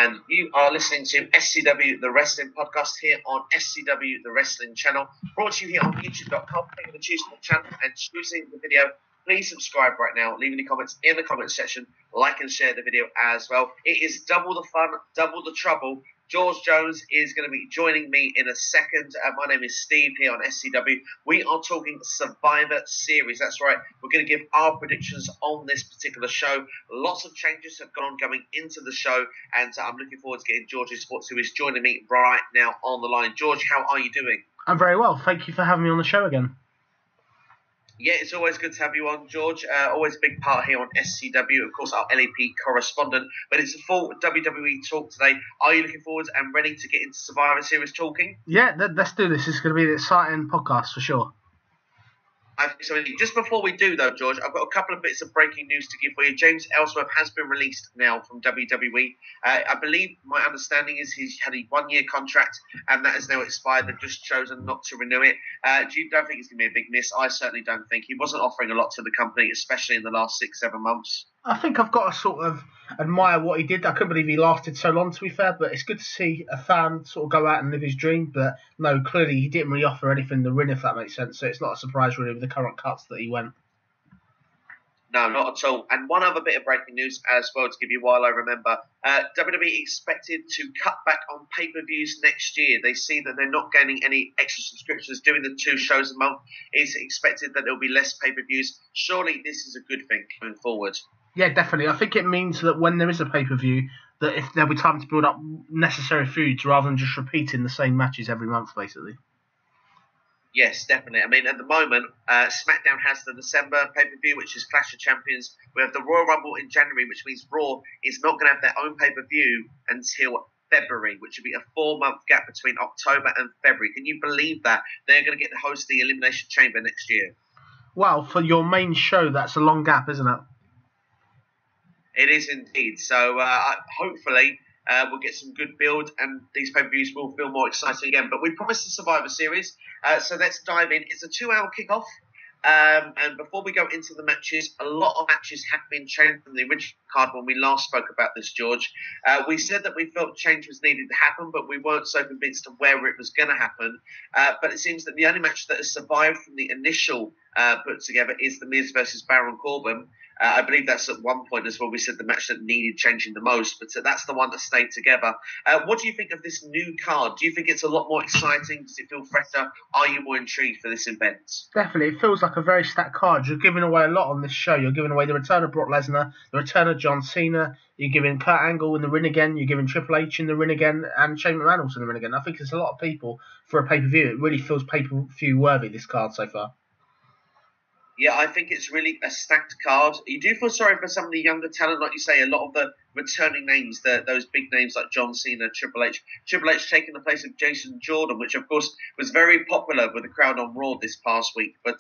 and you are listening to SCW, the Wrestling Podcast, here on SCW, the Wrestling Channel, brought to you here on YouTube.com. Thank you for choosing the channel and choosing the video. Please subscribe right now, leave any comments in the comments section, like and share the video as well. It is double the fun, double the trouble. George Jones is going to be joining me in a second. My name is Steve here on SCW. We are talking Survivor Series. That's right. We're going to give our predictions on this particular show. Lots of changes have gone going into the show, and I'm looking forward to getting George's thoughts, who is joining me right now on the line. George, how are you doing? I'm very well. Thank you for having me on the show again. Yeah, it's always good to have you on, George. Always a big part here on SCW, of course, our LEP correspondent. But it's a full WWE talk today. Are you looking forward and ready to get into Survivor Series talking? Yeah, let's do this. It's going to be an exciting podcast for sure. I think so. Just before we do, though, George, I've got a couple of bits of breaking news to give for you. James Ellsworth has been released now from WWE. I believe my understanding is he's had a one-year contract, and that has now expired. They've just chosen not to renew it. You don't think it's going to be a big miss? I certainly don't think. He wasn't offering a lot to the company, especially in the last 6-7 months. I think I've got to sort of admire what he did. I couldn't believe he lasted so long, to be fair, but it's good to see a fan sort of go out and live his dream. But no, clearly he didn't really offer anything in the ring, if that makes sense. So it's not a surprise, really, with the current cuts that he went. No, not at all. And one other bit of breaking news as well to give you while I remember. WWE expected to cut back on pay-per-views next year. They see that they're not gaining any extra subscriptions. Doing the 2 shows a month is expected that there'll be less pay-per-views. Surely this is a good thing going forward. Yeah, definitely. I think it means that when there is a pay-per-view, that if there'll be time to build up necessary feuds rather than just repeating the same matches every month, basically. Yes, definitely. I mean, at the moment, SmackDown has the December pay-per-view, which is Clash of Champions. We have the Royal Rumble in January, which means Raw is not going to have their own pay-per-view until February, which will be a 4-month gap between October and February. Can you believe that? They're going to get to host the Elimination Chamber next year. Wow, for your main show, that's a long gap, isn't it? It is indeed. So hopefully we'll get some good build and these pay-per-views will feel more exciting again. But we promised the Survivor Series, so let's dive in. It's a 2-hour kickoff. And before we go into the matches, a lot of matches have been changed from the original card when we last spoke about this, George. We said that we felt change was needed to happen, but we weren't so convinced of where it was going to happen. But it seems that the only match that has survived from the initial put together is The Miz versus Baron Corbin. I believe that's at one point as well. We said the match that needed changing the most, but that's the one that stayed together. What do you think of this new card? Do you think it's a lot more exciting? Does it feel fresher? Are you more intrigued for this event? Definitely. It feels like a very stacked card. You're giving away a lot on this show. You're giving away the return of Brock Lesnar, the return of John Cena. You're giving Kurt Angle in the ring again. You're giving Triple H in the ring again, and Shane McMahon also in the ring again. I think there's a lot of people for a pay-per-view. It really feels pay-per-view worthy, this card so far. Yeah, I think it's really a stacked card. You do feel sorry for some of the younger talent, like you say, a lot of the returning names, those big names like John Cena, Triple H. Triple H taking the place of Jason Jordan, which of course was very popular with the crowd on Raw this past week. But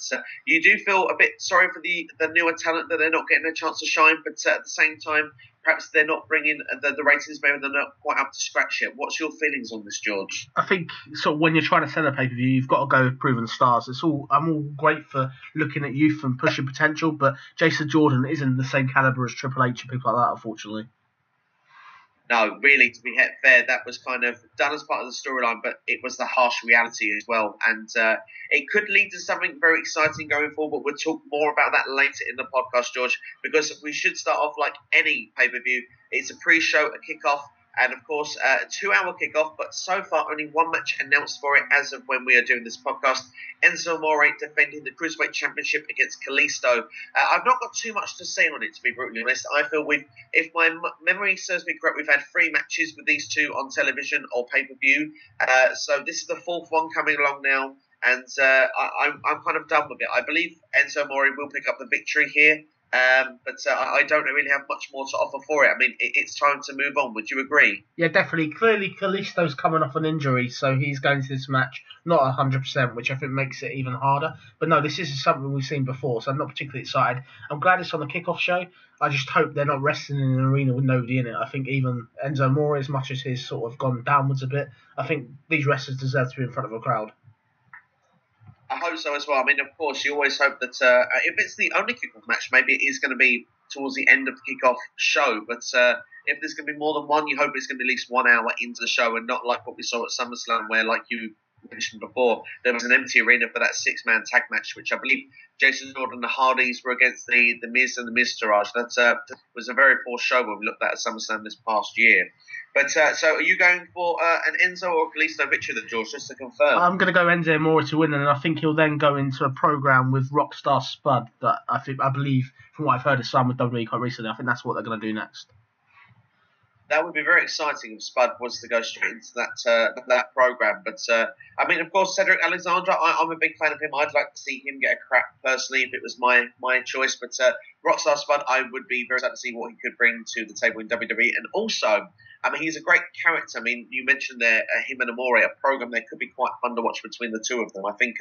you do feel a bit sorry for the newer talent that they're not getting a chance to shine, but at the same time, perhaps they're not bringing the ratings, maybe they're not quite up to scratch yet. What's your feelings on this, George? I think sort of when you're trying to sell a pay-per-view, you've got to go with proven stars. I'm all great for looking at youth and pushing potential, but Jason Jordan isn't the same caliber as Triple H and people like that, unfortunately. No, really, to be fair, that was kind of done as part of the storyline, but it was the harsh reality as well. And it could lead to something very exciting going forward, but we'll talk more about that later in the podcast, George, because we should start off like any pay-per-view. It's a pre-show, a kickoff, and of course, a 2-hour kickoff, but so far only one match announced for it as of when we are doing this podcast. Enzo Amore defending the Cruiserweight Championship against Kalisto. I've not got too much to say on it, to be brutally honest. I feel if my memory serves me correct, we've had 3 matches with these two on television or pay-per-view. So this is the 4th one coming along now, and I'm kind of done with it. I believe Enzo Amore will pick up the victory here. But I don't really have much more to offer for it. I mean, it's time to move on. Would you agree? Yeah, definitely. Clearly, Kalisto's coming off an injury, so he's going to this match not 100%, which I think makes it even harder. But no, this is something we've seen before, so I'm not particularly excited. I'm glad it's on the kickoff show. I just hope they're not wrestling in an arena with nobody in it. I think even Enzo Amore, as much as he's sort of gone downwards a bit, I think these wrestlers deserve to be in front of a crowd. I hope so as well. I mean, of course, you always hope that if it's the only kickoff match, maybe it is going to be towards the end of the kickoff show. But if there's going to be more than one, you hope it's going to be at least 1 hour into the show and not like what we saw at SummerSlam, where, like you mentioned before, there was an empty arena for that 6-man tag match, which I believe Jason Jordan and the Hardys were against the Miz and the Miztourage. That was a very poor show when we looked at SummerSlam this past year. But so are you going for an Enzo or Kalisto victory then, George, just to confirm? I'm going to go Enzo Amore to win, and I think he'll then go into a program with Rockstar Spud that I believe, from what I've heard, is signed with WWE quite recently. I think that's what they're going to do next. That would be very exciting if Spud was to go straight into that program. But I mean, of course, Cedric Alexander, I'm a big fan of him. I'd like to see him get a crack personally if it was my choice. But Rockstar Spud, I would be very excited to see what he could bring to the table in WWE. And also, I mean, he's a great character. I mean, you mentioned there him and Amore, a program that could be quite fun to watch between the two of them. I think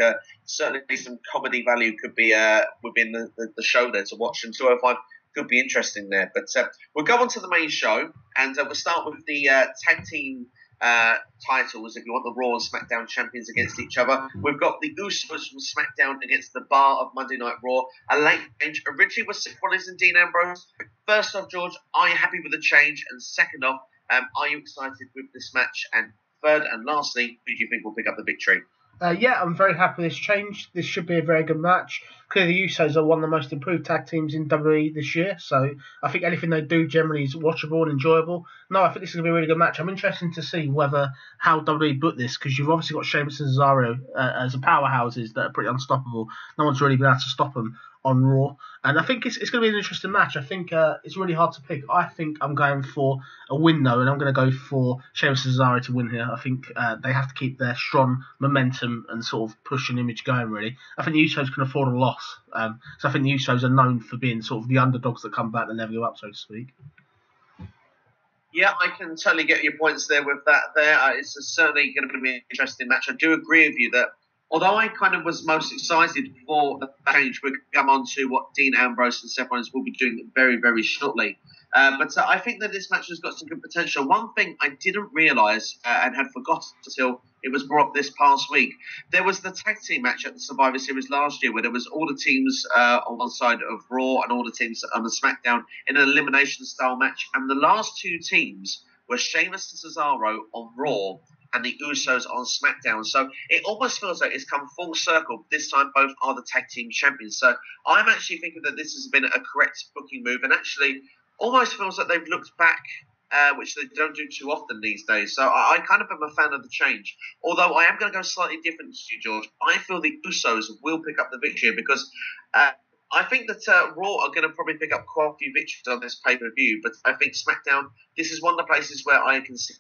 certainly some comedy value could be within the show there to watch. And 205 could be interesting there. But we'll go on to the main show, and we'll start with the tag team titles, if you want, the Raw and SmackDown champions against each other. We've got the Usos from SmackDown against the Bar of Monday Night Raw. A late change. Originally was Seth Rollins and Dean Ambrose. First off, George, are you happy with the change? And second off, are you excited with this match? And third and lastly, who do you think will pick up the victory? Yeah, I'm very happy with this change. This should be a very good match. Clearly, the Usos are one of the most improved tag teams in WWE this year, so I think anything they do generally is watchable and enjoyable. No, I think this is going to be a really good match. I'm interested to see how WWE book this, because you've obviously got Sheamus and Cesaro as powerhouses that are pretty unstoppable. No one's really been able to stop them on Raw, and I think it's going to be an interesting match. I think it's really hard to pick. I think I'm going for a win though, and I'm going to go for Sheamus and Cesaro to win here. I think they have to keep their strong momentum and sort of push an image going, really. I think the Usos can afford a loss, so I think the Usos are known for being sort of the underdogs that come back and never go up, so to speak. Yeah, I can totally get your points there with that there. It's certainly going to be an interesting match. I do agree with you that although I kind of was most excited for the change, we'll come on to what Dean Ambrose and Seth Rollins will be doing very, very shortly. But I think that this match has got some good potential. One thing I didn't realise and had forgotten until it was brought up this past week, there was the tag team match at the Survivor Series last year where there was all the teams on one side of Raw and all the teams on the SmackDown in an elimination style match. And the last two teams were Sheamus and Cesaro on Raw and the Usos on SmackDown. So it almost feels like it's come full circle. This time both are the tag team champions. So I'm actually thinking that this has been a correct booking move, and actually almost feels like they've looked back, which they don't do too often these days. So I kind of am a fan of the change. Although I am going to go slightly different to you, George. I feel the Usos will pick up the victory because I think that Raw are going to probably pick up quite a few victories on this pay-per-view. But I think SmackDown, this is one of the places where I can see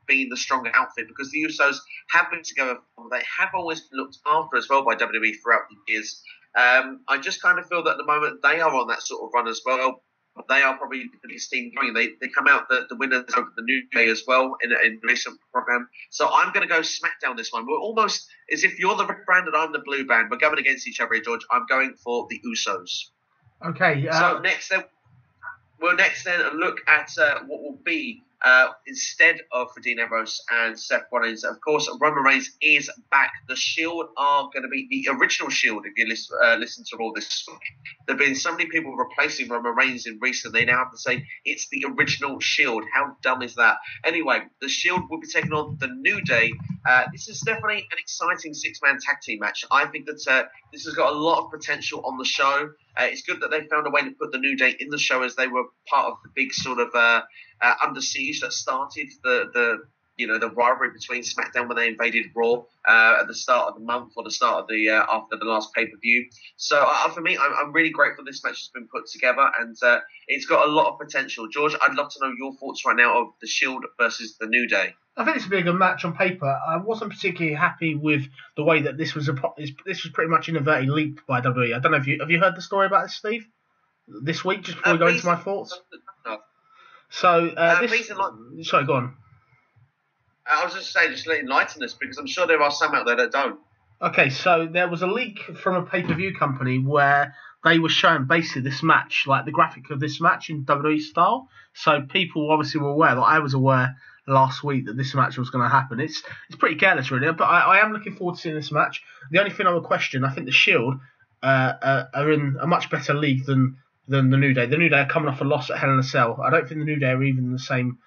being the stronger outfit, because the Usos have been together. They have always been looked after as well by WWE throughout the years. I just kind of feel that at the moment they are on that sort of run as well. They are probably the biggest team going. They come out the winners over the New Day as well in the recent program. So I'm going to go SmackDown this one. We're almost as if you're the red brand and I'm the blue band. We're going against each other here, George. I'm going for the Usos. Okay. So we'll next look at what will be instead of for Dean Ambrose and Seth Rollins. Of course, Roman Reigns is back. The Shield are going to be the original Shield. If you listen to all this, there have been so many people replacing Roman Reigns in recent. They now have to say it's the original Shield. How dumb is that? Anyway, the Shield will be taking on the New Day. This is definitely an exciting 6-man tag team match. I think that this has got a lot of potential on the show. It's good that they found a way to put the New Day in the show, as they were part of the big sort of Under Siege that started the rivalry between SmackDown when they invaded Raw at the start of the month or the start of the after the last pay-per-view. So for me, I'm really grateful this match has been put together, and it's got a lot of potential. George, I'd love to know your thoughts right now of the Shield versus the New Day. I think this would be a good match on paper. I wasn't particularly happy with the way that this was pretty much inadvertently leaked by WWE. I don't know if have you heard the story about this, Steve? This week, just before we go into my thoughts. No. So sorry, go on. I was just saying, just enlighten us, because I'm sure there are some out there that don't. Okay, so there was a leak from a pay-per-view company where they were showing basically this match, like the graphic of this match in WWE style. So people obviously were aware, like I was aware last week, that this match was going to happen. It's pretty careless, really, but I am looking forward to seeing this match. The only thing I would question, I think the Shield are in a much better league than than the New Day. The New Day are coming off a loss at Hell in a Cell. I don't think the New Day are even in the same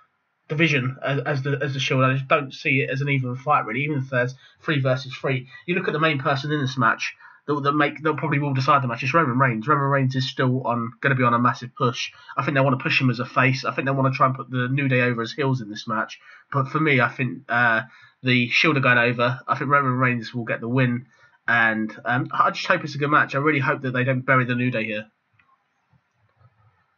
division as the Shield. I just don't see it as an even fight, really. Even if there's 3 versus 3, you look at the main person in this match that probably will decide the match. It's Roman Reigns. Roman Reigns is still going to be on a massive push. I think they want to push him as a face. I think they want to try and put the New Day over as heels in this match. But for me, I think the Shield are going over. I think Roman Reigns will get the win, and I just hope it's a good match. I really hope that they don't bury the New Day here.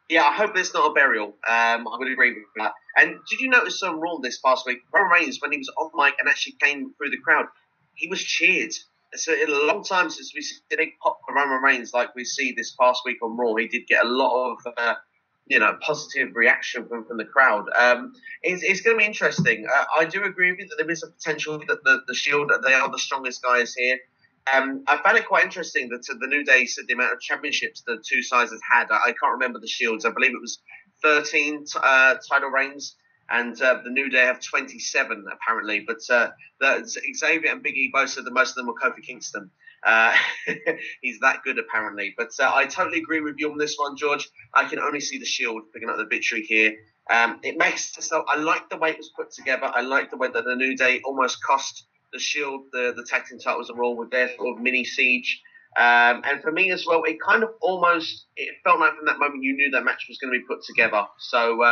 Yeah, I hope there's not a burial. I would agree with that. And did you notice on Raw this past week, Roman Reigns, when he was on mic and actually came through the crowd, he was cheered. So in a long time since we see a big pop for Roman Reigns like we see this past week on Raw, he did get a lot of positive reaction from the crowd. It's going to be interesting. I do agree with you that there is a potential that the Shield, they are the strongest guys here. I found it quite interesting that the New Day said the amount of championships the two sides had. I can't remember the Shields. I believe it was 13 title reigns, and the New Day have 27 apparently. But Xavier and Big E both said that most of them were Kofi Kingston. He's that good apparently. But I totally agree with you on this one, George. I can only see the Shield picking up the victory here. It makes so I like the way it was put together. I like the way that the New Day almost cost the Shield the tag team titles are all with their sort of mini siege. And for me as well, it kind of it felt like from that moment you knew that match was going to be put together. So,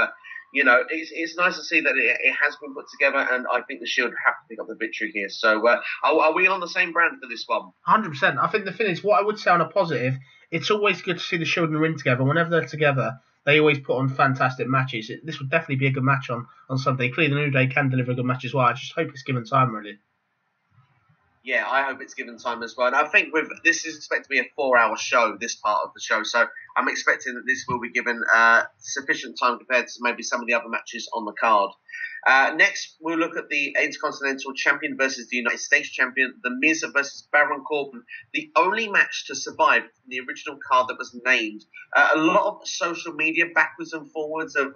it's nice to see that it has been put together, and I think the Shield have to pick up the victory here. So, are we on the same brand for this one? 100%. I think the thing is, what I would say on a positive, it's always good to see the Shield in the ring together. Whenever they're together, they always put on fantastic matches. This would definitely be a good match on Sunday. Clearly, the New Day can deliver a good match as well. I just hope it's given time, really. Yeah, I hope it's given time as well. And I think this is expected to be a 4-hour show, this part of the show. So I'm expecting that this will be given sufficient time compared to maybe some of the other matches on the card. Next, we'll look at the Intercontinental Champion versus the United States Champion, The Miz versus Baron Corbin, the only match to survive from the original card that was named. A lot of social media backwards and forwards of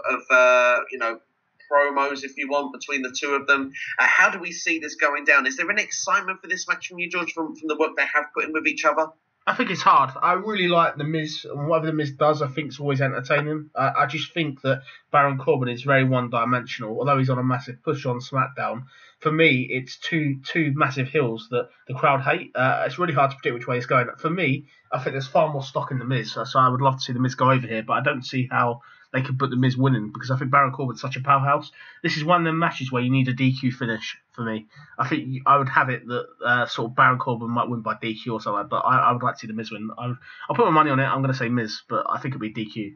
promos, if you want, between the two of them. How do we see this going down? Is there any excitement for this match from you, George, from the work they have put in with each other? I think it's hard. I really like The Miz, and whatever The Miz does, I think is always entertaining. I just think that Baron Corbin is very one-dimensional, although he's on a massive push on SmackDown. For me, it's two massive heels that the crowd hate. It's really hard to predict which way it's going. For me, I think there's far more stock in The Miz, so I would love to see The Miz go over here, but I don't see how they could put The Miz winning, because I think Baron Corbin's such a powerhouse. This is one of them matches where you need a DQ finish for me. I think I would have it that sort of Baron Corbin might win by DQ or something, but I would like to see The Miz win. I'll put my money on it. I'm going to say Miz, but I think it'll be DQ.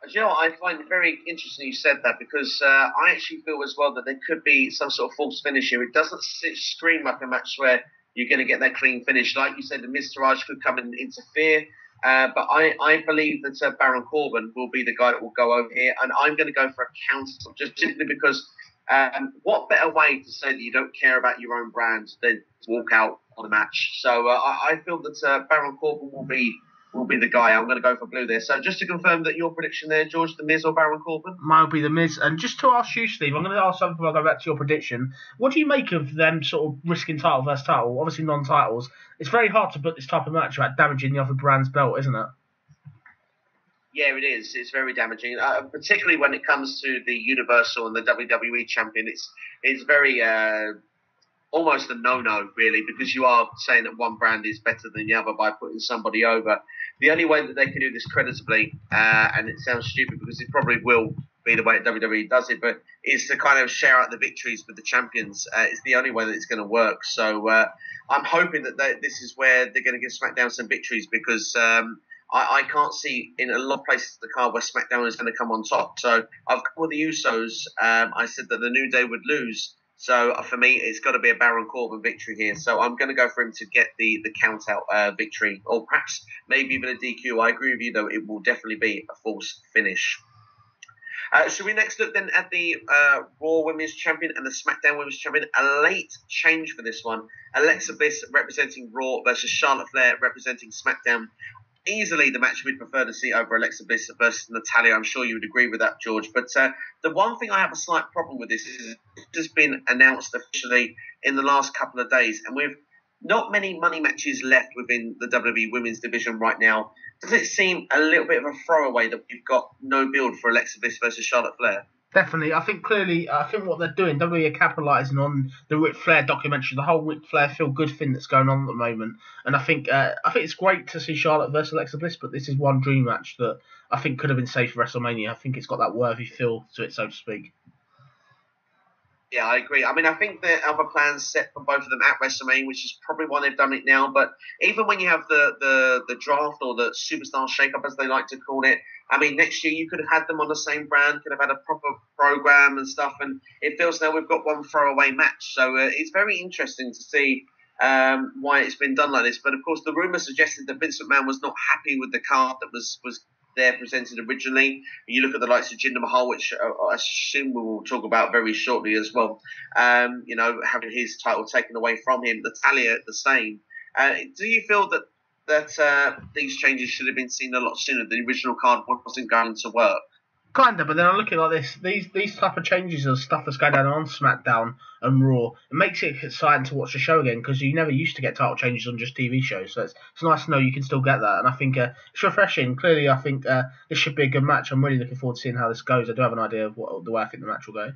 You know, I find it very interesting you said that, because I actually feel as well that there could be some sort of false finish here. It doesn't scream like a match where you're going to get that clean finish. Like you said, the Miz Taraj could come and interfere. But I believe that Baron Corbin will be the guy that will go over here, and I'm going to go for a counter, just simply because what better way to say that you don't care about your own brand than to walk out on a match. So I feel that Baron Corbin will be the guy. I'm going to go for blue there. So just to confirm that your prediction there, George, The Miz or Baron Corbin? Mine will be The Miz. And just to ask you, Steve, I'm going to ask something before I go back to your prediction. What do you make of them sort of risking title versus title? Obviously non-titles. It's very hard to put this type of match about damaging the other brand's belt, isn't it? Yeah, it is. It's very damaging, particularly when it comes to the Universal and the WWE Champion. It's very almost a no-no, really, because you are saying that one brand is better than the other by putting somebody over. The only way that they can do this creditably, and it sounds stupid because it probably will be the way WWE does it, but is to kind of share out the victories with the champions. It's the only way that it's going to work. So I'm hoping that this is where they're going to give SmackDown some victories, because I can't see in a lot of places the card where SmackDown is going to come on top. So I've gone with the Usos. I said that the New Day would lose. So for me, it's got to be a Baron Corbin victory here. So I'm going to go for him to get the count-out victory, or perhaps maybe even a DQ. I agree with you, though. It will definitely be a false finish. Should we next look then at the Raw Women's Champion and the SmackDown Women's Champion? A late change for this one. Alexa Bliss representing Raw versus Charlotte Flair representing SmackDown. Easily the match we'd prefer to see over Alexa Bliss versus Natalya. I'm sure you would agree with that, George. But the one thing I have a slight problem with this is it's just been announced officially in the last couple of days, and with not many money matches left within the WWE Women's division right now. does it seem a little bit of a throwaway that we've got no build for Alexa Bliss versus Charlotte Flair? Definitely, I think what they're doing, WWE are capitalising on the Ric Flair documentary, the whole Ric Flair feel good thing that's going on at the moment, and I think it's great to see Charlotte versus Alexa Bliss, but this is one dream match that I think could have been saved for WrestleMania. I think it's got that worthy feel to it, so to speak. Yeah, I agree. I mean, I think there are other plans set for both of them at WrestleMania, which is probably why they've done it now. But even when you have the draft or the superstar shake-up, as they like to call it, I mean, next year you could have had them on the same brand, could have had a proper program and stuff, and it feels now we've got one throwaway match. So it's very interesting to see why it's been done like this. But of course, the rumor suggested that Vince McMahon was not happy with the card that was there presented originally. You look at the likes of Jinder Mahal, which I assume we will talk about very shortly as well. Having his title taken away from him, Natalya the same. Do you feel that these changes should have been seen a lot sooner? The original card wasn't going to work. Kinda, but then I look at it like this. These type of changes are stuff that's going down on SmackDown and Raw. It makes it exciting to watch the show again because you never used to get title changes on just TV shows. So it's nice to know you can still get that, and I think it's refreshing. Clearly, I think this should be a good match. I'm really looking forward to seeing how this goes. I do have an idea of the way I think the match will go.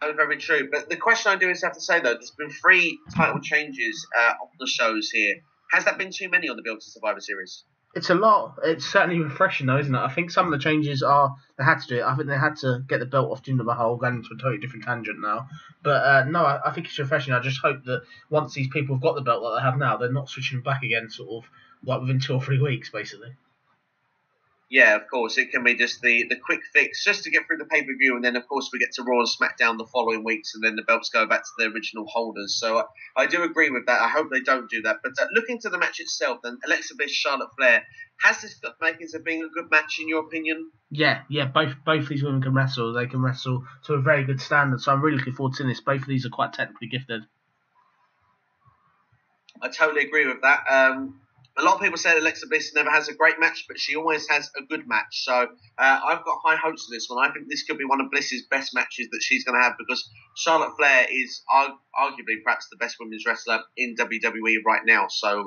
Oh, very true. But the question I do is have to say though, there's been 3 title changes on the shows here. Has that been too many on the build to Survivor Series? It's a lot. It's certainly refreshing, though, isn't it? I think some of the changes they had to do it. I think they had to get the belt off Jinder Mahal, going into a totally different tangent now. But no, I think it's refreshing. I just hope that once these people have got the belt that they have now, they're not switching back again, sort of like within 2 or 3 weeks, basically. Yeah, of course. It can be just the quick fix just to get through the pay-per-view, and then, of course, we get to Raw and SmackDown the following weeks, and then the belts go back to their original holders. So I do agree with that. I hope they don't do that. But looking to the match itself, then, Alexa Bliss, Charlotte Flair, has this got makings of being a good match, in your opinion? Yeah. Both these women can wrestle. They can wrestle to a very good standard, so I'm really looking forward to this. Both of these are quite technically gifted. I totally agree with that. A lot of people say that Alexa Bliss never has a great match, but she always has a good match. So I've got high hopes for this one. I think this could be one of Bliss's best matches that she's going to have because Charlotte Flair is arguably perhaps the best women's wrestler in WWE right now. So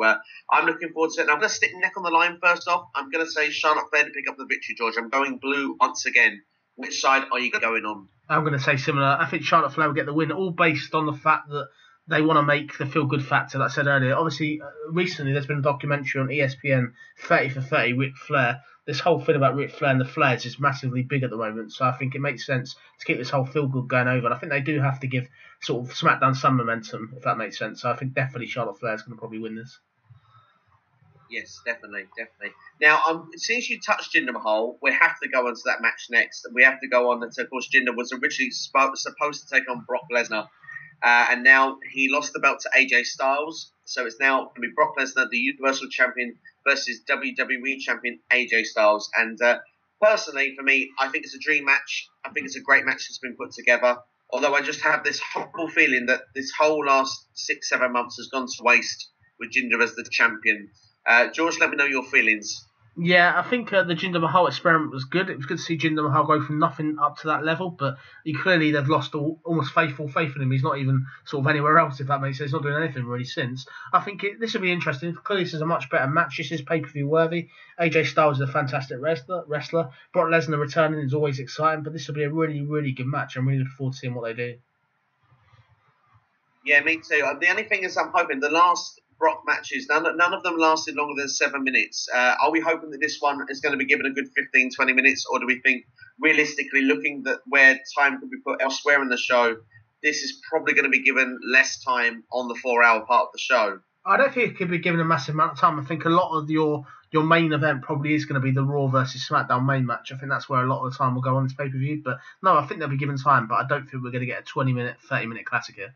I'm looking forward to it. And I'm going to stick neck on the line first off. I'm going to say Charlotte Flair to pick up the victory, George. I'm going blue once again. Which side are you going on? I'm going to say similar. I think Charlotte Flair will get the win, all based on the fact that they want to make the feel-good factor, like I said earlier. Obviously, recently there's been a documentary on ESPN, 30 for 30, Ric Flair. This whole thing about Ric Flair and the Flairs is massively big at the moment, so I think it makes sense to keep this whole feel-good going over. And I think they do have to give sort of SmackDown some momentum, if that makes sense. So I think definitely Charlotte Flair is going to probably win this. Yes, definitely. Now, since you touched Jinder Mahal, we have to go on to that match next. We have to go on to, of course, Jinder was originally supposed to take on Brock Lesnar. And now he lost the belt to AJ Styles. So it's now going to be Brock Lesnar, the Universal Champion, versus WWE Champion AJ Styles. And personally, for me, I think it's a dream match. I think it's a great match that's been put together. Although I just have this horrible feeling that this whole last 6-7 months has gone to waste with Jinder as the champion. George, let me know your feelings. Yeah, I think the Jinder Mahal experiment was good. It was good to see Jinder Mahal go from nothing up to that level, but clearly they've lost almost faith in him. He's not even sort of anywhere else, if that makes sense. He's not doing anything really since. I think this will be interesting. Clearly this is a much better match. This is pay-per-view worthy. AJ Styles is a fantastic wrestler. Brock Lesnar returning is always exciting, but this will be a really, really good match. I'm really looking forward to seeing what they do. Yeah, me too. The only thing is I'm hoping the last Brock matches, none of them lasted longer than 7 minutes. Are we hoping that this one is going to be given a good 15-20 minutes, or do we think, realistically, looking at where time could be put elsewhere in the show, this is probably going to be given less time on the 4-hour part of the show? I don't think it could be given a massive amount of time. I think a lot of your main event probably is going to be the Raw versus SmackDown main match. I think that's where a lot of the time will go on this pay-per-view. But no, I think they'll be given time, but I don't think we're going to get a 20-minute, 30-minute classic here.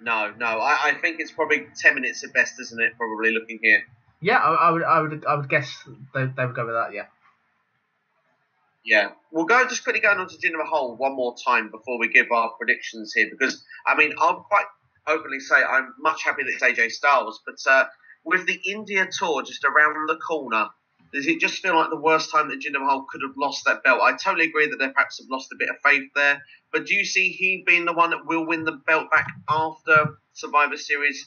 No. I think it's probably 10 minutes at best, isn't it? Probably looking here. Yeah, I would guess they would go with that. Yeah. Yeah, we'll go just quickly going on to Jinder Mahal one more time before we give our predictions here, because I mean I'll quite openly say I'm much happy that it's AJ Styles, but with the India tour just around the corner, does it just feel like the worst time that Jinder Mahal could have lost that belt? I totally agree that they perhaps have lost a bit of faith there, but do you see he being the one that will win the belt back after Survivor Series?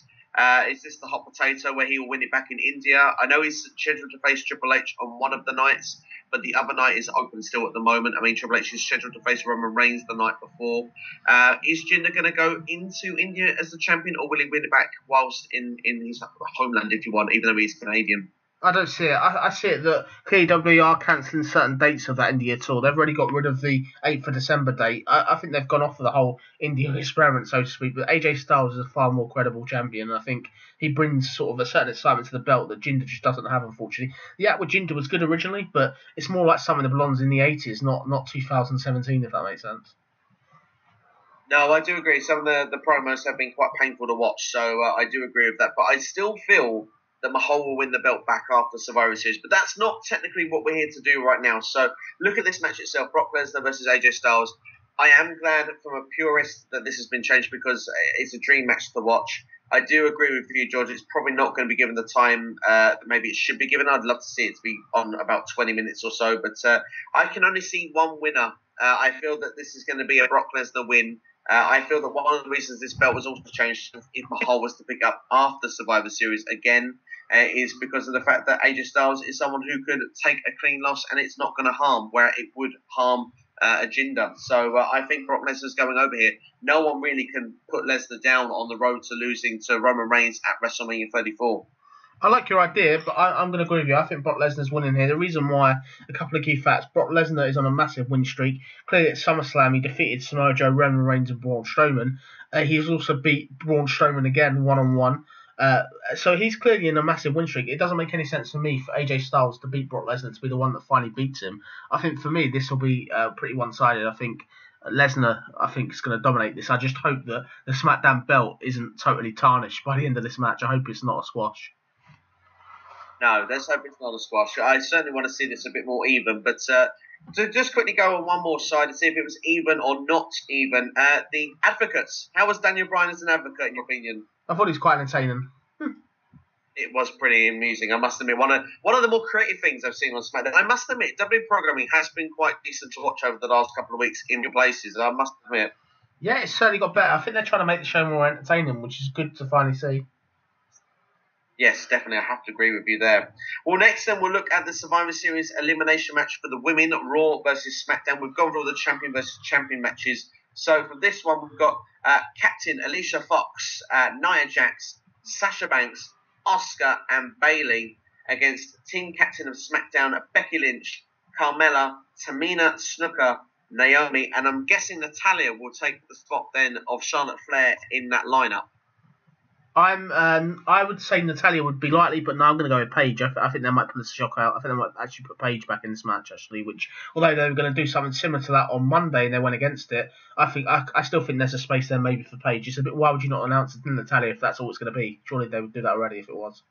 Is this the hot potato where he will win it back in India? I know he's scheduled to face Triple H on one of the nights, but the other night is open still at the moment. I mean, Triple H is scheduled to face Roman Reigns the night before. Is Jinder going to go into India as the champion, or will he win it back whilst in his homeland, if you want, even though he's Canadian? I don't see it. I see it that WWE are cancelling certain dates of that India tour. They've already got rid of the 8th of December date. I think they've gone off of the whole India experiment, so to speak. But AJ Styles is a far more credible champion. I think he brings sort of a certain excitement to the belt that Jinder just doesn't have, unfortunately. The act with Jinder was good originally, but it's more like something that belongs in the 80s, not 2017, if that makes sense. No, I do agree. Some of the promos have been quite painful to watch, so I do agree with that. But I still feel that Mahal will win the belt back after Survivor Series. But that's not technically what we're here to do right now. So look at this match itself, Brock Lesnar versus AJ Styles. I am glad from a purist that this has been changed because it's a dream match to watch. I do agree with you, George. It's probably not going to be given the time that maybe it should be given. I'd love to see it to be on about 20 minutes or so. But I can only see one winner. I feel that this is going to be a Brock Lesnar win. I feel that one of the reasons this belt was also changed, if Mahal was to pick up after Survivor Series again, is because of the fact that AJ Styles is someone who could take a clean loss and it's not going to harm, where it would harm a Jinder. So I think Brock Lesnar's going over here. No one really can put Lesnar down on the road to losing to Roman Reigns at WrestleMania 34. I like your idea, but I'm going to agree with you. I think Brock Lesnar's winning here. The reason why, a couple of key facts. Brock Lesnar is on a massive win streak. Clearly at SummerSlam, he defeated Samoa Joe, Roman Reigns and Braun Strowman. He's also beat Braun Strowman again, one-on-one. So he's clearly in a massive win streak. It doesn't make any sense for me for AJ Styles to beat Brock Lesnar, to be the one that finally beats him. I think for me, this will be pretty one-sided. I think Lesnar, is going to dominate this. I just hope that the SmackDown belt isn't totally tarnished by the end of this match. I hope it's not a squash. No, let's hope it's not a squash. I certainly want to see this a bit more even. But to just quickly go on one more side and see if it was even or not even. The advocates. How was Daniel Bryan as an advocate, in your opinion? I thought he was quite entertaining. It was pretty amusing, I must admit. One of the more creative things I've seen on SmackDown. I must admit, WWE programming has been quite decent to watch over the last couple of weeks in places. I must admit. Yeah, it's certainly got better. I think they're trying to make the show more entertaining, which is good to finally see. Yes, definitely. I have to agree with you there. Well, next then we'll look at the Survivor Series elimination match for the women, Raw versus SmackDown. We've gone through all the champion versus champion matches. So for this one, we've got Captain Alicia Fox, Nia Jax, Sasha Banks, Asuka and Bayley against Team Captain of SmackDown, Becky Lynch, Carmella, Tamina Snuka, Naomi, and I'm guessing Natalya will take the spot then of Charlotte Flair in that lineup. I would say Natalya would be likely, but no, I'm going to go with Paige. I think they might pull the shock out. I think they might actually put Paige back in this match, actually, which, although they were going to do something similar to that on Monday and they went against it, I still think there's a space there maybe for Paige. It's a bit, why would you not announce it to Natalya if that's all it's going to be? Surely they would do that already if it was.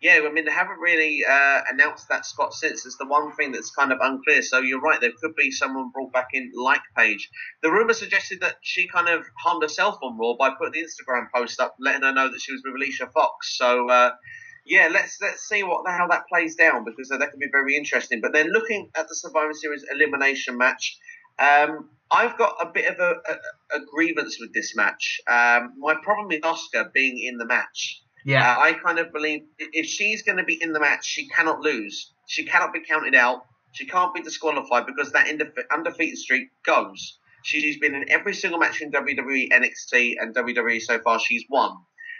Yeah, I mean, they haven't really announced that spot since. It's the one thing that's kind of unclear. So you're right, there could be someone brought back in like Paige. The rumour suggested that she kind of harmed herself on Raw by putting the Instagram post up, letting her know that she was with Alicia Fox. So, yeah, let's see how that plays down, because that could be very interesting. But then looking at the Survivor Series elimination match, I've got a bit of a grievance with this match. My problem is Asuka being in the match. Yeah, I kind of believe if she's going to be in the match, she cannot lose. She cannot be counted out. She can't be disqualified because that undefeated streak goes. She's been in every single match in WWE, NXT, and WWE so far. She's won.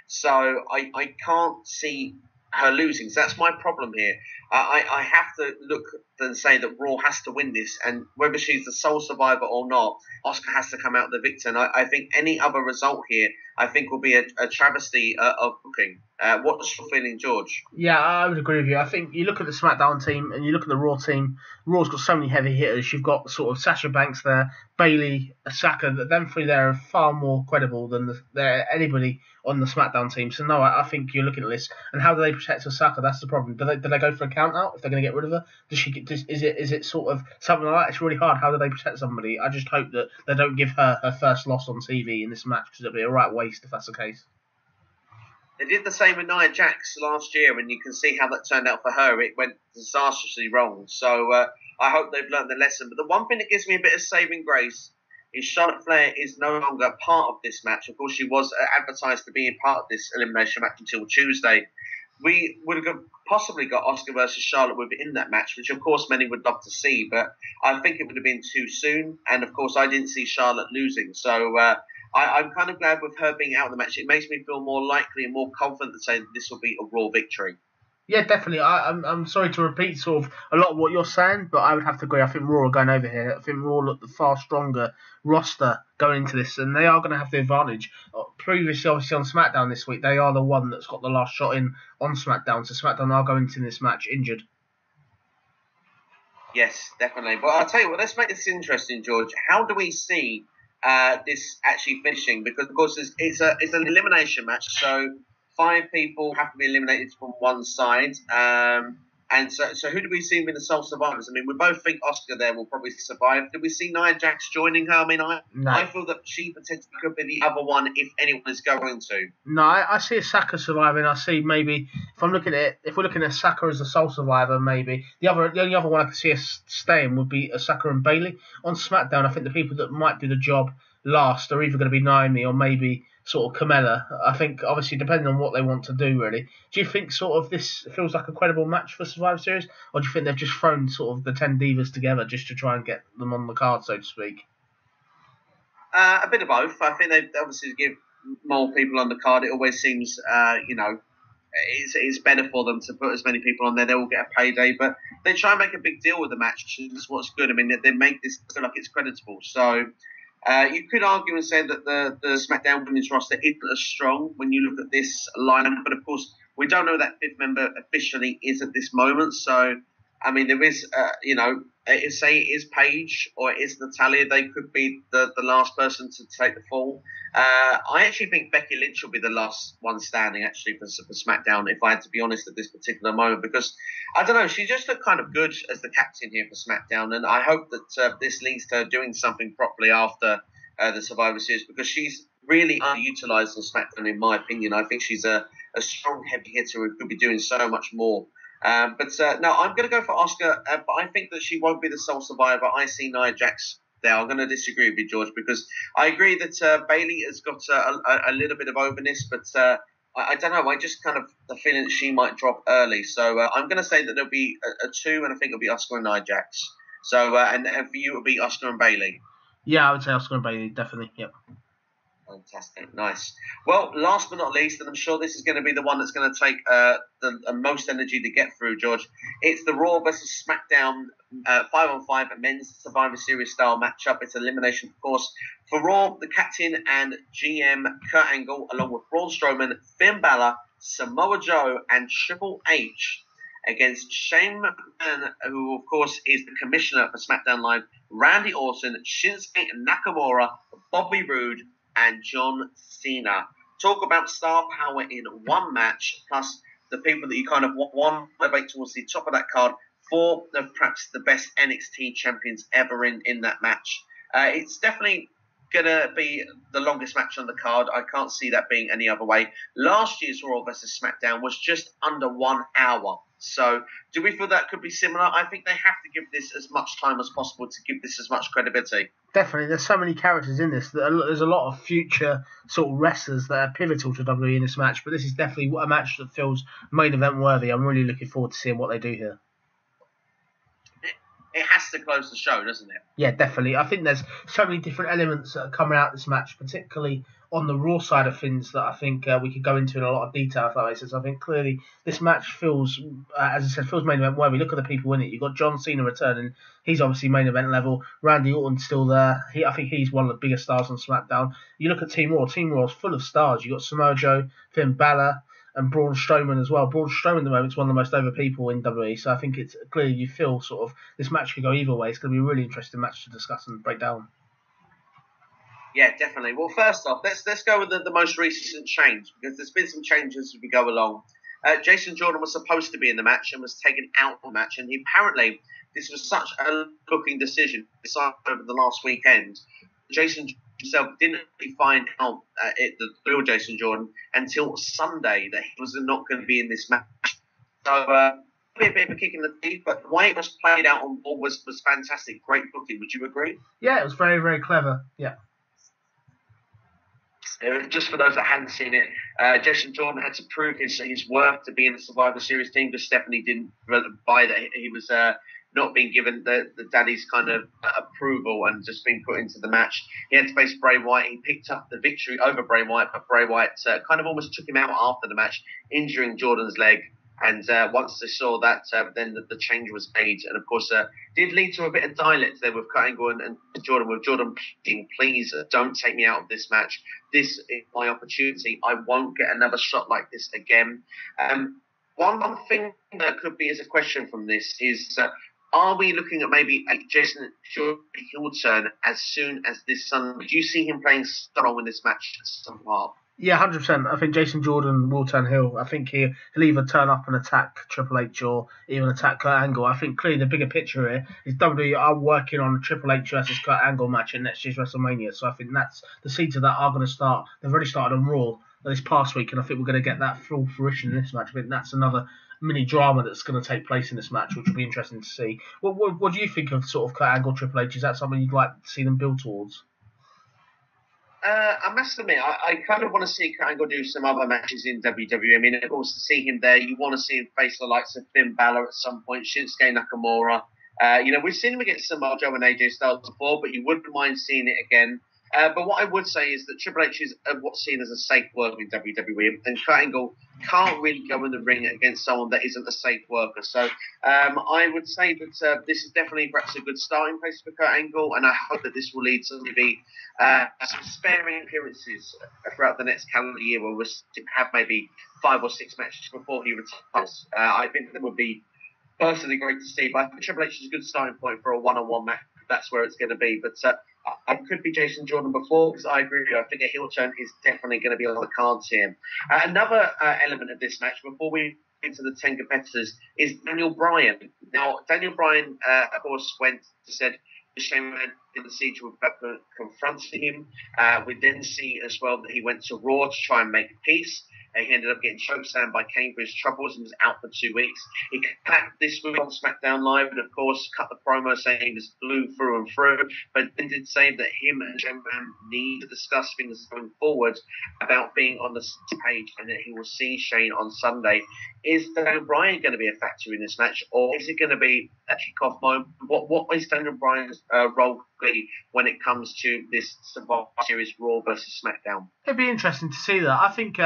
So I can't see her losing. So that's my problem here. I have to look and say that Raw has to win this, and whether she's the sole survivor or not, Asuka has to come out the victor. And I think any other result here, I think, will be a travesty of booking. What's your feeling, George? Yeah, I would agree with you. I think you look at the SmackDown team and you look at the Raw team. Raw's got so many heavy hitters. You've got sort of Sasha Banks there, Bayley, Asuka. Them three there are far more credible than anybody on the SmackDown team. So no, I think you're looking at this. And how do they protect Asuka? That's the problem. Do they go for a count out if they're going to get rid of her? Is it sort of something like that? It's really hard. How do they protect somebody? I just hope that they don't give her first loss on TV in this match, because it'll be a right waste if that's the case. They did the same with Nia Jax last year, and you can see how that turned out for her. It went disastrously wrong. So I hope they've learned the lesson. But the one thing that gives me a bit of saving grace is Charlotte Flair is no longer part of this match. Of course, she was advertised to be a part of this elimination match until Tuesday. We would have possibly got Asuka versus Charlotte within that match, which of course many would love to see, but I think it would have been too soon. And of course, I didn't see Charlotte losing, so I'm kind of glad with her being out of the match. It makes me feel more likely and more confident to say that this will be a Raw victory. Yeah, definitely. I'm sorry to repeat sort of a lot of what you're saying, but I would have to agree. I think Raw are going over here. I think Raw look the far stronger roster going into this, and they are going to have the advantage. Previously, obviously on SmackDown this week, they are the one that's got the last shot in on SmackDown, so SmackDown are going into this match injured. Yes, definitely. But I'll tell you what, let's make this interesting, George. How do we see this actually finishing? Because, of course, it's an elimination match, so 5 people have to be eliminated from one side. And so who do we see in the sole survivors? I mean, we both think Asuka there will probably survive. Do we see Nia Jax joining her? I mean, I feel that she potentially could be the other one if anyone is going to. No, I see Saka surviving. I see maybe, if we're looking at Saka as the sole survivor, maybe. The only other one I could see us staying would be Saka and Bayley. On SmackDown, I think the people that might do the job last are either going to be Naomi or maybe sort of Carmella. I think, obviously, depending on what they want to do, really. Do you think sort of this feels like a credible match for Survivor Series? Or do you think they've just thrown sort of the 10 divas together just to try and get them on the card, so to speak? A bit of both. I think they obviously give more people on the card. It always seems, it's better for them to put as many people on there. They will get a payday, but they try and make a big deal with the match, which is what's good. I mean, they make this feel like it's creditable. So you could argue and say that the SmackDown women's roster isn't as strong when you look at this lineup, but of course, we don't know who that 5th member officially is at this moment. So, I mean, there is, say it is Paige or it is Natalya, they could be the last person to take the fall. I actually think Becky Lynch will be the last one standing, actually, for SmackDown, if I had to be honest at this particular moment, because, I don't know, she just looked kind of good as the captain here for SmackDown, and I hope that this leads to her doing something properly after the Survivor Series, because she's really underutilised on SmackDown, in my opinion. I think she's a strong heavy hitter who could be doing so much more. No, I'm going to go for Asuka, but I think that she won't be the sole survivor. I see Nia Jax there. I'm going to disagree with you, George, because I agree that Bayley has got a little bit of overness, but I don't know. I just kind of the feeling that she might drop early. So I'm going to say that there'll be a 2, and I think it'll be Asuka and Nia Jax. So and for you, it'll be Asuka and Bayley. Yeah, I would say Asuka and Bayley, definitely. Yep. Fantastic, nice. Well, last but not least, and I'm sure this is going to be the one that's going to take the most energy to get through, George. It's the Raw versus SmackDown 5-on-5 men's Survivor Series style matchup. It's elimination, of course. For Raw, the captain and GM Kurt Angle, along with Braun Strowman, Finn Balor, Samoa Joe, and Triple H, against Shane McMahon, who, of course, is the commissioner for SmackDown Live, Randy Orton, Shinsuke Nakamura, Bobby Roode, and John Cena. Talk about star power in one match, plus the people that you kind of want to elevate towards the top of that card. 4 of perhaps the best NXT champions ever in that match. It's definitely going to be the longest match on the card. I can't see that being any other way. Last year's Raw vs. SmackDown was just under 1 hour. So do we feel that could be similar? I think they have to give this as much time as possible to give this as much credibility. Definitely. There's so many characters in this. There's a lot of future sort of wrestlers that are pivotal to WWE in this match, but this is definitely a match that feels main event worthy. I'm really looking forward to seeing what they do here. It has to close the show, doesn't it? Yeah, definitely. I think there's so many different elements that are coming out of this match, particularly on the Raw side of things, that I think we could go into in a lot of detail, if that makes sense. I think clearly this match feels, as I said, feels main event worthy. Look at the people in it. You've got John Cena returning. He's obviously main event level. Randy Orton's still there. I think he's one of the biggest stars on SmackDown. You look at Team Raw. Team Raw is full of stars. You've got Samoa Joe, Finn Balor, and Braun Strowman as well. Braun Strowman at the moment is one of the most over people in WWE, so I think it's clearly you feel sort of this match could go either way. It's going to be a really interesting match to discuss and break down. Yeah, definitely. Well, first off, let's go with the most recent change, because there's been some changes as we go along. Jason Jordan was supposed to be in the match and was taken out of the match, and apparently this was such a booking decision decided over the last weekend. Jason himself didn't really find out the real Jason Jordan until Sunday that he was not going to be in this match. So be a bit of a kick in the teeth, but the way it was played out on board was fantastic. Great booking. Would you agree? Yeah, it was very, very clever. Yeah. Just for those that hadn't seen it, Jason Jordan had to prove his worth to be in the Survivor Series team because Stephanie didn't buy that. He was not being given the daddy's kind of approval and just being put into the match. He had to face Bray Wyatt. He picked up the victory over Bray Wyatt, but Bray Wyatt kind of almost took him out after the match, injuring Jordan's leg. And once they saw that, then the change was made. And of course, did lead to a bit of dialect there with Kurt Angle and Jordan. With Jordan pleading, please don't take me out of this match. This is my opportunity. I won't get another shot like this again. One thing that could be as a question from this is, are we looking at maybe a Jason Jordan heel turn as soon as this Sunday? Do you see him playing strong in this match at some part? Yeah, 100%. I think Jason Jordan will turn heel. I think he'll either turn up and attack Triple H or even attack Kurt Angle. I think clearly the bigger picture here is WWE are working on a Triple H versus Kurt Angle match in next year's WrestleMania. So I think that's the seeds of that are going to start. They've already started on Raw this past week, and I think we're going to get that full fruition in this match. I think that's another mini drama that's going to take place in this match, which will be interesting to see. What do you think of sort of Kurt Angle Triple H? Is that something you'd like to see them build towards? I must admit, I kind of want to see Kurt Angle do some other matches in WWE. I mean, of course, to see him there, you want to see him face the likes of Finn Balor at some point, Shinsuke Nakamura. We've seen him against Samoa Joe and AJ Styles before, but you wouldn't mind seeing it again. But what I would say is that Triple H is what's seen as a safe worker in WWE, and Kurt Angle can't really go in the ring against someone that isn't a safe worker. So I would say that this is definitely perhaps a good starting place for Kurt Angle, and I hope that this will lead to maybe some sparing appearances throughout the next calendar year, where we'll have maybe 5 or 6 matches before he retires. I think that would be personally great to see, but I think Triple H is a good starting point for a one-on-one match. That's where it's going to be, but I could be Jason Jordan before, because I agree with you. I think a heel turn is definitely going to be on the cards here. Another element of this match, before we get into the 10 competitors, is Daniel Bryan. Now, Daniel Bryan, of course, said the Shane Man didn't see to have confronted him. We then see as well that he went to Raw to try and make peace. He ended up getting chokeslammed by Kane for his troubles and was out for 2 weeks. He packed this week on SmackDown Live and, of course, cut the promo saying he was blue through and through, but then did say that him and Shane Man need to discuss things going forward about being on the page and that he will see Shane on Sunday. Is Daniel Bryan going to be a factor in this match, or is it going to be a kickoff moment? What is Daniel Bryan's role be when it comes to this Survivor Series Raw versus SmackDown? It'd be interesting to see that. I think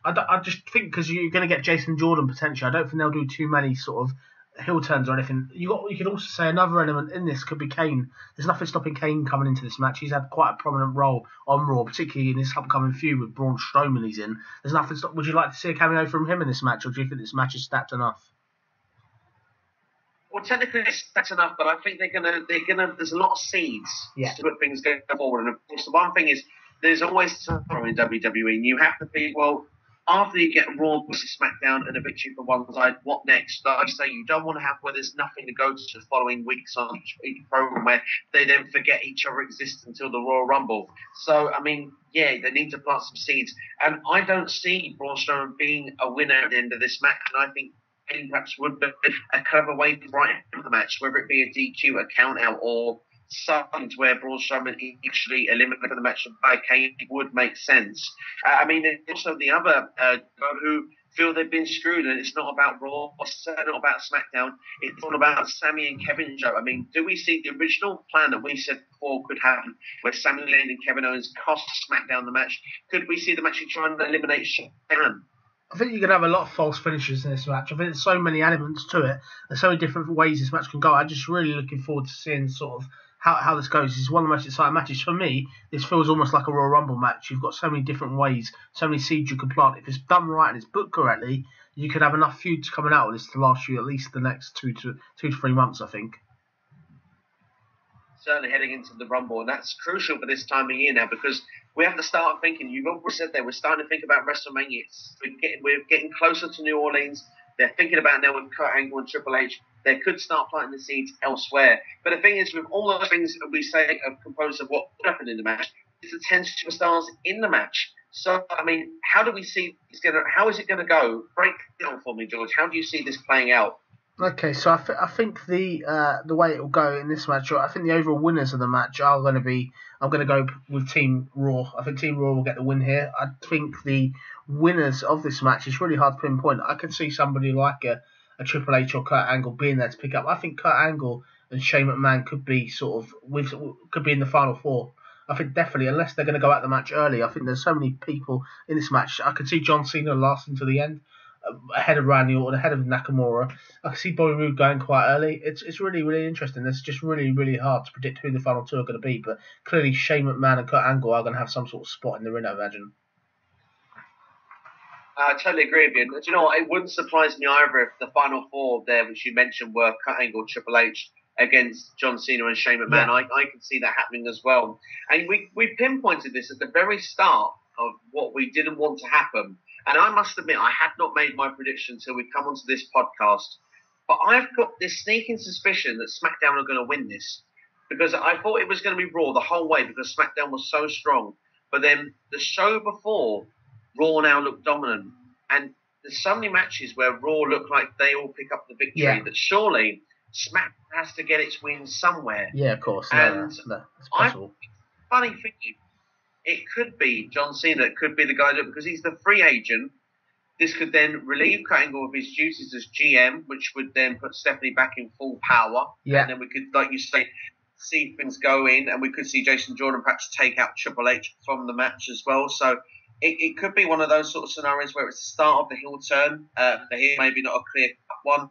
I just think because you're going to get Jason Jordan potentially, I don't think they'll do too many sort of heel turns or anything. You could also say another element in this could be Kane. There's nothing stopping Kane coming into this match. He's had quite a prominent role on Raw, particularly in this upcoming feud with Braun Strowman he's in. There's nothing stop. Would you like to see a cameo from him in this match, or do you think this match is stacked enough? Well, technically it's stacked enough, but I think they're gonna. There's a lot of seeds to put things going forward. And of course, the one thing is, there's always tomorrow in WWE, and you have to think, well, after you get Raw versus SmackDown and a victory for one side, what next? Like I say, you don't want to have where there's nothing to go to the following weeks on each program where they then forget each other exists until the Royal Rumble. So, I mean, yeah, they need to plant some seeds. And I don't see Braun Strowman being a winner at the end of this match, and I think perhaps would be a clever way to write the match, whether it be a DQ, a count out, or something to where Braun Strowman actually eliminated the match by Kane would make sense. I mean, there's also the other who feel they've been screwed, and it's not about Raw, it's not about SmackDown, it's all about Sami and Kevin show. I mean, do we see the original plan that we said before could happen, where Sami Zayn and Kevin Owens cost SmackDown the match? Could we see them actually trying to eliminate Shane? I think you could have a lot of false finishes in this match. I think there's so many elements to it. There's so many different ways this match can go. I'm just really looking forward to seeing sort of how this goes. This is one of the most exciting matches. For me, this feels almost like a Royal Rumble match. You've got so many different ways, so many seeds you can plant. If it's done right and it's booked correctly, you could have enough feuds coming out of this to last you at least the next 2 to 3 months, I think. Certainly heading into the Rumble, and that's crucial for this time of year now, because we have to start thinking. You've already said there, we're starting to think about WrestleMania. We're getting closer to New Orleans. They're thinking about now with Kurt Angle and Triple H. They could start planting the seeds elsewhere. But the thing is, with all those things that we say are composed of what happened in the match, it's the 10 superstars in the match. So, I mean, how do we see it's how is it going to go? Break it down for me, George. How do you see this playing out? Okay, so I think the way it will go in this match, I think the overall winners of the match are going to be. I'm going to go with Team Raw. I think Team Raw will get the win here. I think the winners of this match is really hard to pinpoint. I could see somebody like a Triple H or Kurt Angle being there to pick up. I think Kurt Angle and Shane McMahon could be could be in the final four. I think definitely, unless they're going to go out the match early. I think there's so many people in this match. I could see John Cena lasting to the end, ahead of Randy Orton, ahead of Nakamura. I can see Bobby Roode going quite early. It's really, really interesting. It's just really, really hard to predict who the final two are going to be. But clearly, Shane McMahon and Kurt Angle are going to have some sort of spot in the ring, I imagine. I totally agree with you. Do you know what? It wouldn't surprise me either if the final four there, which you mentioned, were Kurt Angle, Triple H against John Cena and Shane McMahon. Yeah. I can see that happening as well. And we pinpointed this at the very start of what we didn't want to happen. And I must admit, I had not made my prediction until we come onto this podcast. But I've got this sneaking suspicion that SmackDown are going to win this. Because I thought it was going to be Raw the whole way because SmackDown was so strong. But then the show before, Raw now looked dominant. And there's so many matches where Raw look like they all pick up the victory that surely SmackDown has to get its win somewhere. Yeah, of course. No, it's possible. Funny thing, it could be John Cena. It could be the guy because he's the free agent. This could then relieve Kurt Angle of his duties as GM, which would then put Stephanie back in full power. Yeah. And then we could, like you say, see things go in, and we could see Jason Jordan perhaps take out Triple H from the match as well. So it could be one of those sort of scenarios where it's the start of the heel turn. The heel maybe not a clear-cut one.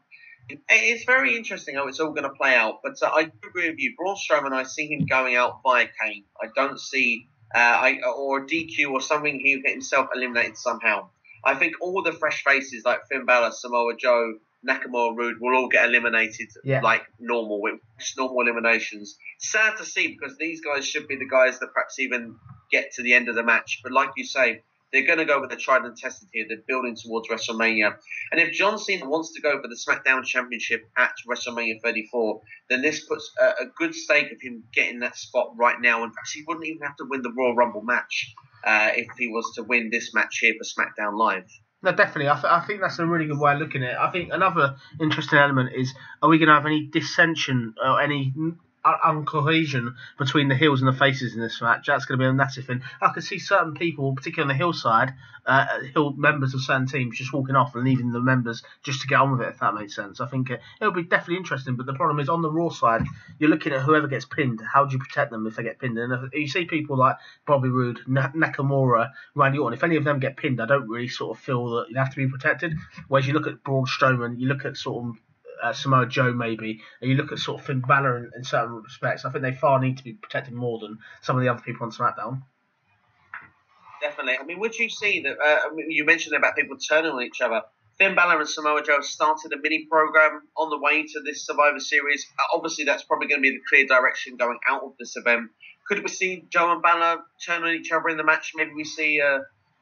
It's very interesting how it's all going to play out. But I do agree with you. Braun Strowman, I see him going out via Kane. I don't see... or a DQ or something, he'll get himself eliminated somehow. I think all the fresh faces like Finn Balor, Samoa Joe, Nakamura, Roode will all get eliminated like normal, with just normal eliminations. Sad to see because these guys should be the guys that perhaps even get to the end of the match. But like you say, they're going to go with the tried and tested here. They're building towards WrestleMania. And if John Cena wants to go for the SmackDown Championship at WrestleMania 34, then this puts a good stake of him getting that spot right now. And perhaps he wouldn't even have to win the Royal Rumble match if he was to win this match here for SmackDown Live. No, definitely. I think that's a really good way of looking at it. I think another interesting element is, are we going to have any dissension or any uncohesion between the heels and the faces in this match? That's going to be a massive thing. I could see certain people, particularly on the heel side, heel members of certain teams just walking off and leaving the members just to get on with it, if that makes sense. I think it'll be definitely interesting, but the problem is on the Raw side, you're looking at whoever gets pinned. How do you protect them if they get pinned? And if you see people like Bobby Roode, Nakamura, Randy Orton, if any of them get pinned, I don't really sort of feel that you have to be protected. Whereas you look at Braun Strowman, you look at sort of Samoa Joe maybe, and you look at sort of Finn Balor in certain respects, I think they far need to be protected more than some of the other people on SmackDown. Definitely. I mean, would you see that, you mentioned about people turning on each other. Finn Balor and Samoa Joe started a mini program on the way to this Survivor Series. Obviously, that's probably going to be the clear direction going out of this event. Could we see Joe and Balor turn on each other in the match? Maybe we see...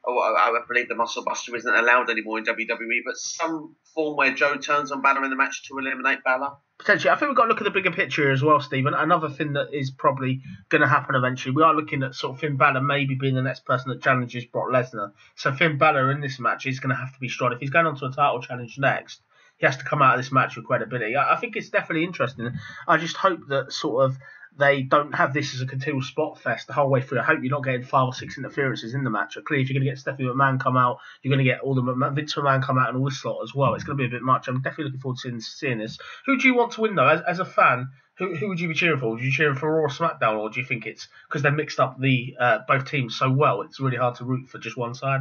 I believe the Muscle Buster isn't allowed anymore in WWE, but some form where Joe turns on Balor in the match to eliminate Balor? Potentially. I think we've got to look at the bigger picture as well, Stephen. Another thing that is probably going to happen eventually, we are looking at sort of Finn Balor maybe being the next person that challenges Brock Lesnar. So Finn Balor in this match is going to have to be strong. If he's going on to a title challenge next, he has to come out of this match with credibility. I think it's definitely interesting. I just hope that sort of they don't have this as a continual spot fest the whole way through. I hope you're not getting 5 or 6 interferences in the match. Clearly, if you're going to get Stephanie McMahon come out, you're going to get all the Vince McMahon come out and all this slot as well. It's going to be a bit much. I'm definitely looking forward to seeing this. Who do you want to win, though? As a fan, who would you be cheering for? Would you cheering for Raw or SmackDown, or do you think it's because they mixed up the both teams so well, it's really hard to root for just one side?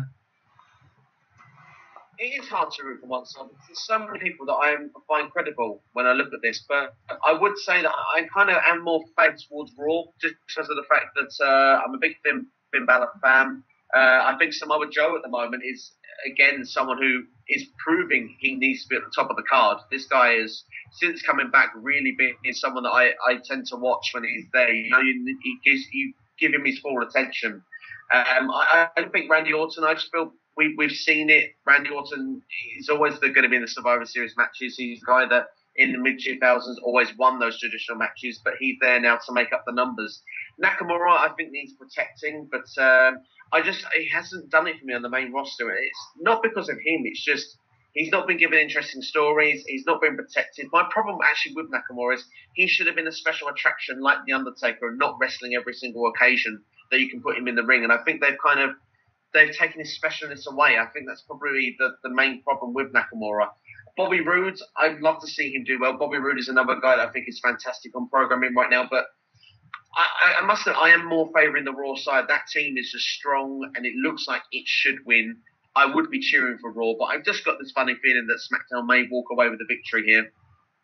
It is hard to root for one side because there's so many people that I find credible when I look at this. But I would say that I kind of am more faith towards Raw just because of the fact that I'm a big Finn Balor fan. I think Samoa Joe at the moment is, again, someone who is proving he needs to be at the top of the card. This guy is, since coming back, really been someone that I tend to watch when he's there. You know, you give him his full attention. I think Randy Orton, I just feel we've seen it. Randy Orton is always going to be in the Survivor Series matches. He's a guy that in the mid-2000s always won those traditional matches, but he's there now to make up the numbers. Nakamura, I think, needs protecting, but he hasn't done it for me on the main roster. It's not because of him. It's just He's not been given interesting stories. He's not been protected. My problem actually with Nakamura is he should have been a special attraction like The Undertaker and not wrestling every single occasion that you can put him in the ring. And I think they've taken his specialness away. I think that's probably the main problem with Nakamura. Bobby Roode, I'd love to see him do well. Bobby Roode is another guy that I think is fantastic on programming right now. But I must say, I am more favouring the Raw side. That team is just strong and it looks like it should win. I would be cheering for Raw, but I've just got this funny feeling that SmackDown may walk away with the victory here,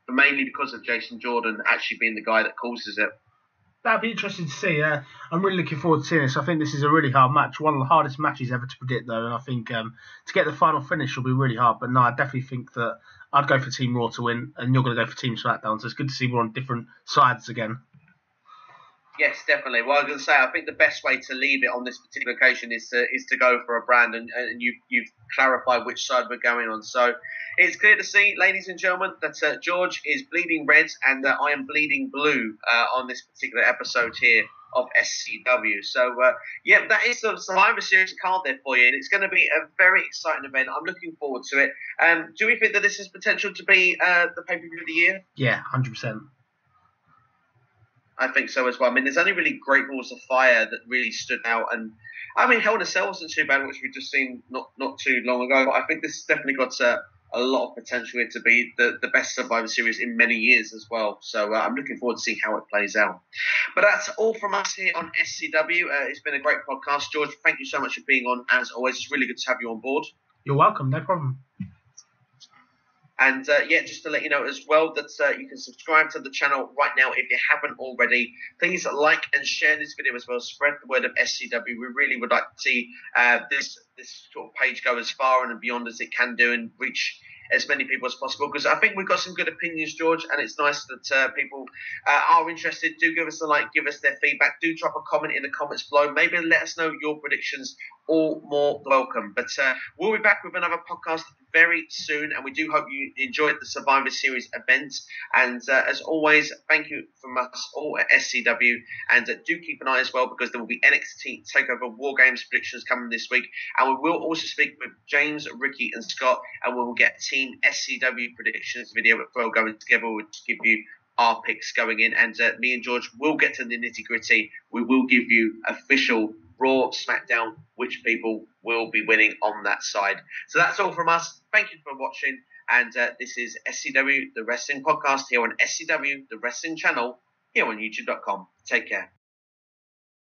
but mainly because of Jason Jordan actually being the guy that causes it. That'd be interesting to see. I'm really looking forward to seeing this. I think this is a really hard match, one of the hardest matches ever to predict, though, and I think to get the final finish will be really hard. But no, I definitely think that I'd go for Team Raw to win, and you're going to go for Team SmackDown, so it's good to see we're on different sides again. Yes, definitely. Well, I was going to say, I think the best way to leave it on this particular occasion is to go for a brand, and you've clarified which side we're going on. So it's clear to see, ladies and gentlemen, that George is bleeding red and I am bleeding blue on this particular episode here of SCW. So, that is the Survivor Series card there for you, and it's going to be a very exciting event. I'm looking forward to it. Do we think that this has potential to be the pay-per-view of the year? Yeah, 100%. I think so as well. I mean, there's only really Great Balls of Fire that really stood out. And, I mean, Hell in a Cell wasn't too bad, which we've just seen not too long ago. But I think this has definitely got a lot of potential here to be the best Survivor Series in many years as well. So I'm looking forward to seeing how it plays out. But that's all from us here on SCW. It's been a great podcast. George, thank you so much for being on, as always. It's really good to have you on board. You're welcome. No problem. And just to let you know as well that you can subscribe to the channel right now if you haven't already. Please like and share this video as well. Spread the word of SCW. We really would like to see this sort of page go as far and beyond as it can do and reach as many people as possible, because I think we've got some good opinions, George, and it's nice that people are interested. Do give us a like, give us their feedback. Do drop a comment in the comments below. Maybe let us know your predictions. All more welcome. But we'll be back with another podcast very soon, and we do hope you enjoyed the Survivor Series event. And as always, thank you from us all at SCW, and do keep an eye as well, because there will be NXT TakeOver War Games predictions coming this week, and we will also speak with James, Ricky, and Scott, and we will get Team SCW predictions video as well going together. We'll give you our picks going in, and me and George will get to the nitty-gritty. We will give you official Raw, SmackDown, which people will be winning on that side. So that's all from us. Thank you for watching, and this is SCW, the Wrestling Podcast, here on SCW, the Wrestling Channel, here on YouTube.com. Take care.